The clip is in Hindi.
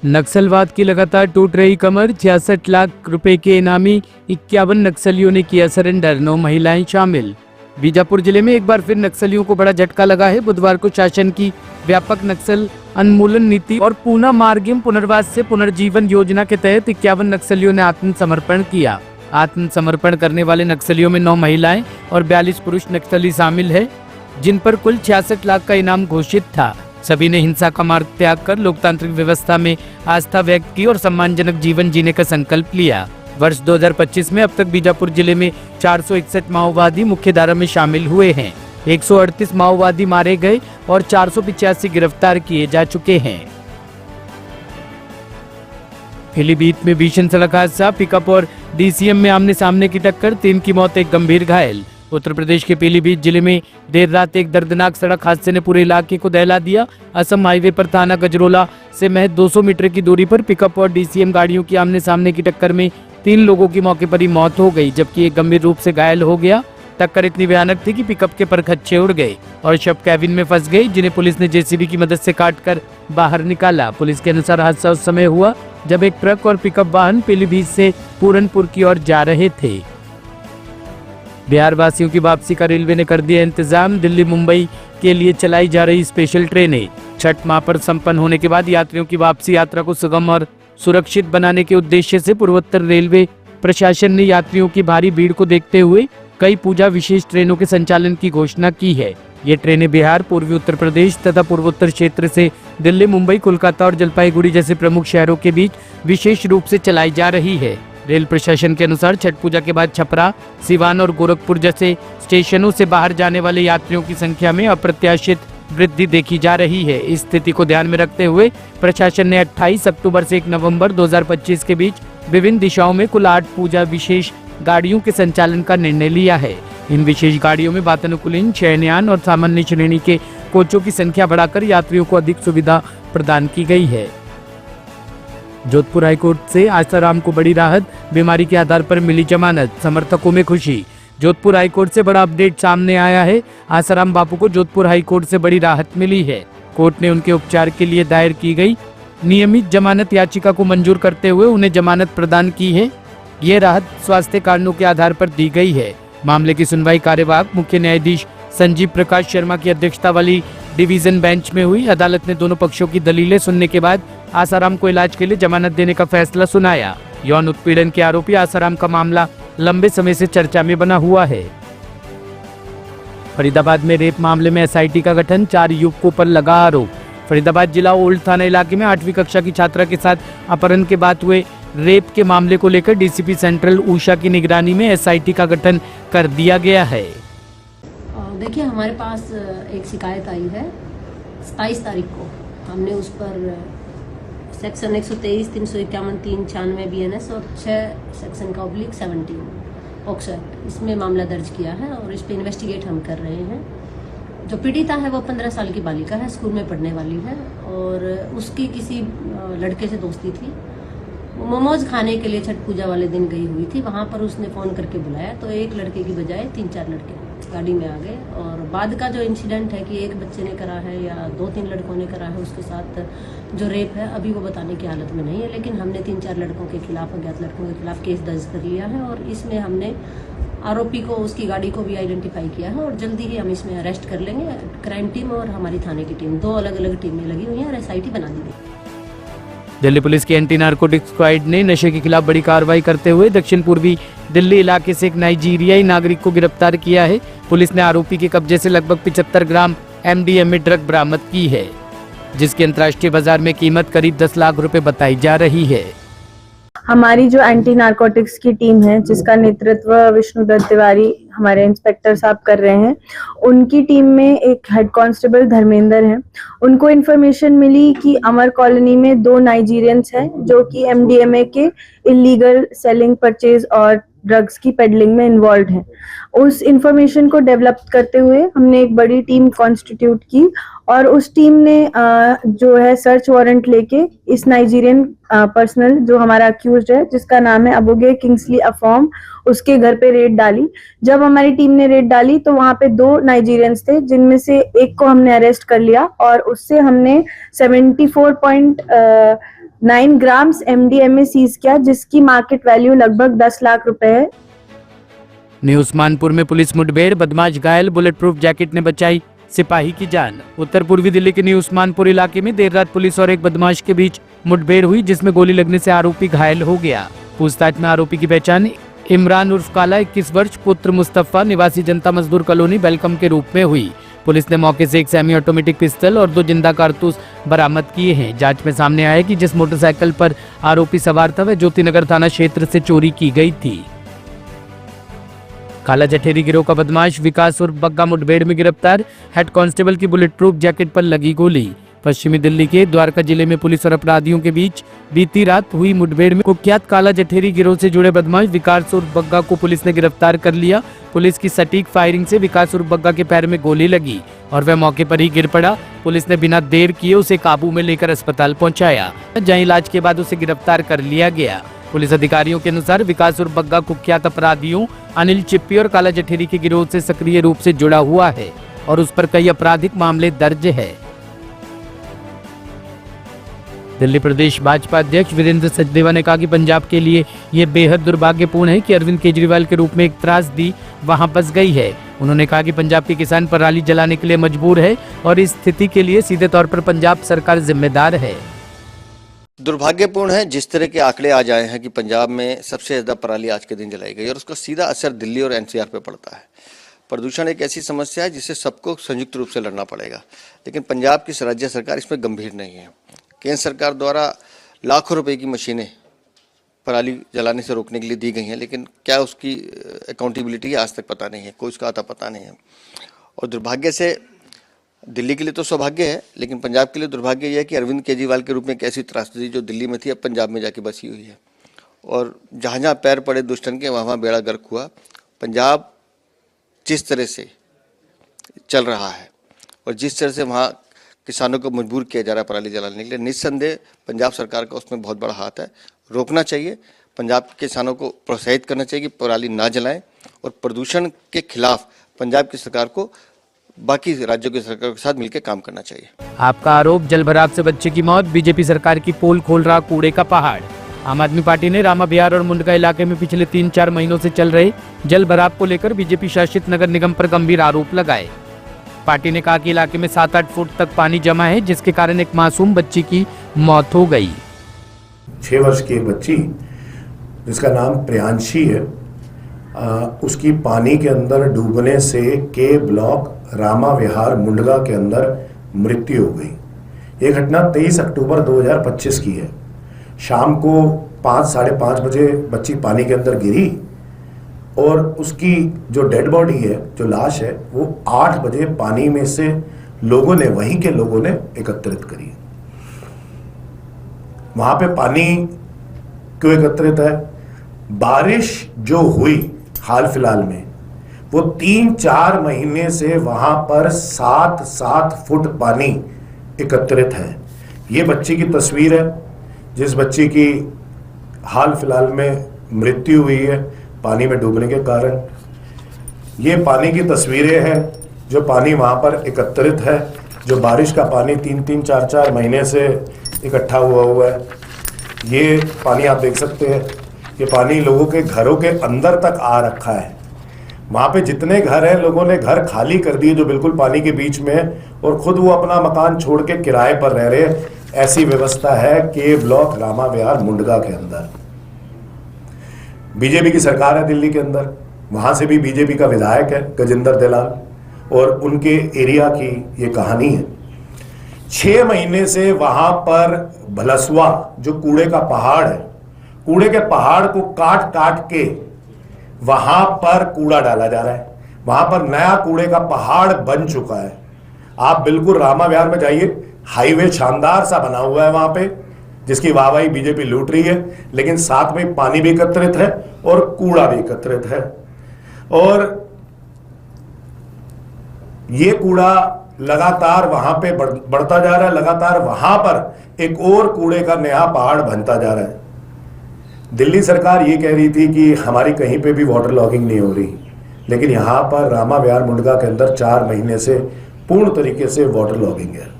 नक्सलवाद की लगातार टूट रही कमर, 66 लाख रुपए के इनामी 51 नक्सलियों ने किया सरेंडर, 9 महिलाएं शामिल। बीजापुर जिले में एक बार फिर नक्सलियों को बड़ा झटका लगा है। बुधवार को शासन की व्यापक नक्सल उन्मूलन नीति और पूना मार्गिम पुनर्वास से पुनर्जीवन योजना के तहत 51 नक्सलियों ने आत्मसमर्पण किया। आत्मसमर्पण करने वाले नक्सलियों में 9 महिलाएं और 42 पुरुष नक्सली शामिल है, जिन पर कुल 66 लाख का इनाम घोषित था। सभी ने हिंसा का मार्ग त्याग कर लोकतांत्रिक व्यवस्था में आस्था व्यक्त की और सम्मानजनक जीवन जीने का संकल्प लिया। वर्ष 2025 में अब तक बीजापुर जिले में 461 माओवादी मुख्यधारा में शामिल हुए हैं। 138 माओवादी मारे गए और 485 गिरफ्तार किए जा चुके हैं। पीलीभीत में भीषण सड़क हादसा, पिकअप और डीसीएम में आमने सामने की टक्कर, 3 की मौत, 1 गंभीर घायल। उत्तर प्रदेश के पीलीभीत जिले में देर रात एक दर्दनाक सड़क हादसे ने पूरे इलाके को दहला दिया। असम हाईवे पर थाना गजरोला से महज 200 मीटर की दूरी पर पिकअप और डीसीएम गाड़ियों की आमने सामने की टक्कर में 3 लोगों की मौके पर ही मौत हो गई, जबकि एक गंभीर रूप से घायल हो गया। टक्कर इतनी भयानक थी कि पिकअप के परखच्चे उड़ गए और शव कैबिन में फंस गई, जिन्हें पुलिस ने जेसीबी की मदद से काटकर बाहर निकाला। पुलिस के अनुसार हादसा उस समय हुआ जब एक ट्रक और पिकअप वाहन पीलीभीत से पूरनपुर की ओर जा रहे थे। बिहार वासियों की वापसी का रेलवे ने कर दिया इंतजाम। दिल्ली मुंबई के लिए चलाई जा रही स्पेशल ट्रेनें। छठ माह पर संपन्न होने के बाद यात्रियों की वापसी यात्रा को सुगम और सुरक्षित बनाने के उद्देश्य से पूर्वोत्तर रेलवे प्रशासन ने यात्रियों की भारी भीड़ को देखते हुए कई पूजा विशेष ट्रेनों के संचालन की घोषणा की है। ये ट्रेनें बिहार, पूर्वी उत्तर प्रदेश तथा पूर्वोत्तर क्षेत्र से दिल्ली, मुंबई, कोलकाता और जलपाईगुड़ी जैसे प्रमुख शहरों के बीच विशेष रूप से चलाई जा रही है। रेल प्रशासन के अनुसार छठ पूजा के बाद छपरा, सिवान और गोरखपुर जैसे स्टेशनों से बाहर जाने वाले यात्रियों की संख्या में अप्रत्याशित वृद्धि देखी जा रही है। इस स्थिति को ध्यान में रखते हुए प्रशासन ने 28 अक्टूबर से 1 नवंबर 2025 के बीच विभिन्न दिशाओं में कुल 8 पूजा विशेष गाड़ियों के संचालन का निर्णय लिया है। इन विशेष गाड़ियों में वातानुकूलित, शयनयान और सामान्य श्रेणी के कोचों की संख्या बढ़ाकर यात्रियों को अधिक सुविधा प्रदान की गई है। जोधपुर हाईकोर्ट से आसाराम को बड़ी राहत, बीमारी के आधार पर मिली जमानत, समर्थकों में खुशी। जोधपुर हाईकोर्ट से बड़ा अपडेट सामने आया है। आसाराम बापू को जोधपुर हाईकोर्ट से बड़ी राहत मिली है। कोर्ट ने उनके उपचार के लिए दायर की गई नियमित जमानत याचिका को मंजूर करते हुए उन्हें जमानत प्रदान की है। ये राहत स्वास्थ्य कारणों के आधार पर दी गई है। मामले की सुनवाई कार्यवाहक मुख्य न्यायाधीश संजीव प्रकाश शर्मा की अध्यक्षता वाली डिवीजन बेंच में हुई। अदालत ने दोनों पक्षों की दलीलें सुनने के बाद आसाराम को इलाज के लिए जमानत देने का फैसला सुनाया। यौन उत्पीड़न के आरोपी आसाराम का मामला लंबे समय से चर्चा में बना हुआ है। फरीदाबाद में रेप मामले में एसआईटी का गठन, 4 युवकों पर लगा आरोप। फरीदाबाद जिला ओल्ड थाना इलाके में 8वीं कक्षा की छात्रा के साथ अपहरण के बाद हुए रेप के मामले को लेकर डीसीपी सेंट्रल उषा की निगरानी में एसआईटी का गठन कर दिया गया है। देखिए, हमारे पास एक शिकायत आई है 27 तारीख को। हमने उस पर सेक्शन 123, 351, 396 BNS और 6 सेक्शन का /17 पॉक्सो एक्ट, इसमें मामला दर्ज किया है और इस पर इन्वेस्टिगेट हम कर रहे हैं। जो पीड़िता है वो 15 साल की बालिका है, स्कूल में पढ़ने वाली है और उसकी किसी लड़के से दोस्ती थी। वो मोमोज खाने के लिए छठ पूजा वाले दिन गई हुई थी। वहाँ पर उसने फ़ोन करके बुलाया तो एक लड़के की बजाय 3-4 लड़के गाड़ी में आ गए और बाद का जो इंसिडेंट है कि एक बच्चे ने करा है या 2-3 लड़कों ने करा है उसके साथ जो रेप है, अभी वो बताने की हालत में नहीं है। लेकिन हमने 3-4 लड़कों के खिलाफ, अज्ञात लड़कों के खिलाफ केस दर्ज कर लिया है और इसमें हमने आरोपी को, उसकी गाड़ी को भी आइडेंटिफाई किया है और जल्दी ही हम इसमें अरेस्ट कर लेंगे। क्राइम टीम और हमारी थाने की टीम, 2 अलग-अलग टीमें लगी हुई हैं और एसआईटी बना दी गई। दिल्ली पुलिस की एंटी नारकोटिक्स स्क्वाड ने नशे के खिलाफ बड़ी कार्रवाई करते हुए दक्षिण पूर्वी दिल्ली इलाके से एक नाइजीरियाई नागरिक को गिरफ्तार किया है। पुलिस ने आरोपी के कब्जे से लगभग 75 ग्राम MDMA ड्रग बरामद की है, जिसकी अंतर्राष्ट्रीय बाजार में कीमत करीब 10 लाख रुपए बताई जा रही है। हमारी जो एंटी नारकोटिक्स की टीम है, जिसका नेतृत्व विष्णुदत्त तिवारी हमारे इंस्पेक्टर साहब कर रहे हैं, उनकी टीम में एक हेड कांस्टेबल धर्मेंद्र हैं। उनको इन्फॉर्मेशन मिली कि अमर कॉलोनी में 2 नाइजीरियंस हैं जो कि MDMA के इलीगल सेलिंग, परचेज और ड्रग्स की पेडलिंग में इन्वॉल्व हैं। उस इंफॉर्मेशन को डेवलप करते हुए हमने एक बड़ी टीम कॉन्स्टिट्यूट की और उस टीम ने जो है सर्च वारंट लेके इस नाइजीरियन पर्सनल जो हमारा अक्यूज्ड है, जिसका नाम है अबुगे किंग्सली अफॉर्म, उसके घर पे रेड डाली। जब हमारी टीम ने रेड डाली तो वहां पे 2 नाइजीरियंस थे, जिनमें से एक को हमने अरेस्ट कर लिया और उससे हमने 9 ग्राम्स MDMA सीज किया, जिसकी मार्केट वैल्यू लगभग 10 लाख रुपए है। न्यू उस्मानपुर में पुलिस मुठभेड़, बदमाश घायल, बुलेट प्रूफ जैकेट ने बचाई सिपाही की जान। उत्तर पूर्वी दिल्ली के न्यू उस्मानपुर इलाके में देर रात पुलिस और एक बदमाश के बीच मुठभेड़ हुई, जिसमें गोली लगने से आरोपी घायल हो गया। पूछताछ में आरोपी की पहचान इमरान उर्फ काला 21 वर्ष पुत्र मुस्तफा निवासी जनता मजदूर कॉलोनी वेलकम के रूप में हुई। पुलिस ने मौके से एक सेमी ऑटोमेटिक पिस्टल और 2 जिंदा कारतूस बरामद किए हैं। जांच में सामने आया कि जिस मोटरसाइकिल पर आरोपी सवार था वह ज्योतिनगर थाना क्षेत्र से चोरी की गई थी। काला जठेरी गिरोह का बदमाश विकास उर्फ बग्गा मुठभेड़ में गिरफ्तार, हेड कांस्टेबल की बुलेट प्रूफ जैकेट पर लगी गोली। पश्चिमी दिल्ली के द्वारका जिले में पुलिस और अपराधियों के बीच बीती रात हुई मुठभेड़ में कुख्यात काला जठेरी गिरोह से जुड़े बदमाश विकास उर्फ बग्गा को पुलिस ने गिरफ्तार कर लिया। पुलिस की सटीक फायरिंग से विकास उर्फ बग्गा के पैर में गोली लगी और वह मौके पर ही गिर पड़ा। पुलिस ने बिना देर किए उसे काबू में लेकर अस्पताल पहुंचाया, जहां इलाज के बाद उसे गिरफ्तार कर लिया गया। पुलिस अधिकारियों के अनुसार विकास उर्फ बग्गा कुख्यात अपराधियों अनिल चिप्पी और काला जठेरी के गिरोह से सक्रिय रूप से जुड़ा हुआ है और उस पर कई आपराधिक मामले दर्ज है। दिल्ली प्रदेश भाजपा अध्यक्ष वीरेंद्र सचदेवा ने कहा कि पंजाब के लिए यह बेहद दुर्भाग्यपूर्ण है कि अरविंद केजरीवाल के रूप में एक त्रासदी वहां बस गई है। उन्होंने कहा कि पंजाब के किसान पराली जलाने के लिए मजबूर है और इस स्थिति के लिए सीधे तौर पर पंजाब सरकार जिम्मेदार है। दुर्भाग्यपूर्ण है जिस तरह के आंकड़े आ जाए हैं कि पंजाब में सबसे ज्यादा पराली आज के दिन जलाई गई और उसका सीधा असर दिल्ली और NCR पे पड़ता है। प्रदूषण एक ऐसी समस्या है जिससे सबको संयुक्त रूप से लड़ना पड़ेगा, लेकिन पंजाब की राज्य सरकार इसमें गंभीर नहीं है। केंद्र सरकार द्वारा लाखों रुपए की मशीनें पराली जलाने से रोकने के लिए दी गई हैं, लेकिन क्या उसकी अकाउंटेबिलिटी आज तक पता नहीं है, कोई उसका आता पता नहीं है। और दुर्भाग्य से दिल्ली के लिए तो सौभाग्य है, लेकिन पंजाब के लिए दुर्भाग्य यह है कि अरविंद केजरीवाल के रूप में एक ऐसी त्रासदी जो दिल्ली में थी अब पंजाब में जाके बसी हुई है और जहाँ जहाँ पैर पड़े दुष्टन के वहाँ वहाँ बेड़ा गर्क हुआ। पंजाब जिस तरह से चल रहा है और जिस तरह से वहाँ किसानों को मजबूर किया जा रहा है पराली जलाने के लिए, निस्संदेह पंजाब सरकार का उसमें बहुत बड़ा हाथ है। रोकना चाहिए, पंजाब के किसानों को प्रोत्साहित करना चाहिए कि पराली ना जलाएं और प्रदूषण के खिलाफ पंजाब की सरकार को बाकी राज्यों की सरकार के साथ मिलकर काम करना चाहिए। आपका आरोप जलभराव से बच्चे की मौत, बीजेपी सरकार की पोल खोल रहा कूड़े का पहाड़। आम आदमी पार्टी ने रामा बिहार और मुंडका इलाके में पिछले 3-4 महीनों से चल रहे जल भराव को लेकर बीजेपी शासित नगर निगम पर गंभीर आरोप लगाए। पार्टी ने कहा कि इलाके में 7-8 फुट तक पानी जमा है, जिसके कारण एक मासूम बच्ची की मौत हो गई। 6 वर्ष की एक बच्ची जिसका नाम प्रियांशी है, उसकी पानी के अंदर डूबने से के ब्लॉक रामा विहार मुंडगा के अंदर मृत्यु हो गई। ये घटना 23 अक्टूबर 2025 की है। शाम को 5-5:30 बजे बच्ची पानी के अंदर गिरी और उसकी जो डेड बॉडी है, जो लाश है, वो 8 बजे पानी में से लोगों ने, वहीं के लोगों ने एकत्रित करी। वहां पे पानी क्यों एकत्रित है? बारिश जो हुई हाल फिलहाल में, वो 3-4 महीने से वहां पर 7-7 फुट पानी एकत्रित है। ये बच्ची की तस्वीर है, जिस बच्ची की हाल फिलहाल में मृत्यु हुई है पानी में डूबने के कारण। ये पानी की तस्वीरें हैं जो पानी वहाँ पर एकत्रित है, जो बारिश का पानी 3-3, 4-4 महीने से इकट्ठा हुआ है। ये पानी आप देख सकते हैं, ये पानी लोगों के घरों के अंदर तक आ रखा है। वहाँ पे जितने घर हैं, लोगों ने घर खाली कर दिए जो बिल्कुल पानी के बीच में है, और खुद वो अपना मकान छोड़ के किराए पर रह रहे हैं। ऐसी व्यवस्था है के ब्लॉक रामा विहार मुंडगा के अंदर। बीजेपी की सरकार है दिल्ली के अंदर, वहां से भी बीजेपी का विधायक है गजेंद्र दलाल, और उनके एरिया की ये कहानी है। 6 महीने से वहां पर भलसुआ जो कूड़े का पहाड़ है, कूड़े के पहाड़ को काट काट के वहां पर कूड़ा डाला जा रहा है। वहां पर नया कूड़े का पहाड़ बन चुका है। आप बिल्कुल रामा विहार में जाइए, हाईवे शानदार सा बना हुआ है वहां पे, जिसकी वाहवाही बीजेपी लूट रही है, लेकिन साथ में पानी भी एकत्रित है और कूड़ा भी एकत्रित है। और ये कूड़ा लगातार वहां पे बढ़ता जा रहा है, लगातार वहां पर एक और कूड़े का नया पहाड़ बनता जा रहा है। दिल्ली सरकार ये कह रही थी कि हमारी कहीं पे भी वाटर लॉगिंग नहीं हो रही, लेकिन यहां पर रामा विहार मुंडगा के अंदर 4 महीने से पूर्ण तरीके से वाटर लॉगिंग है।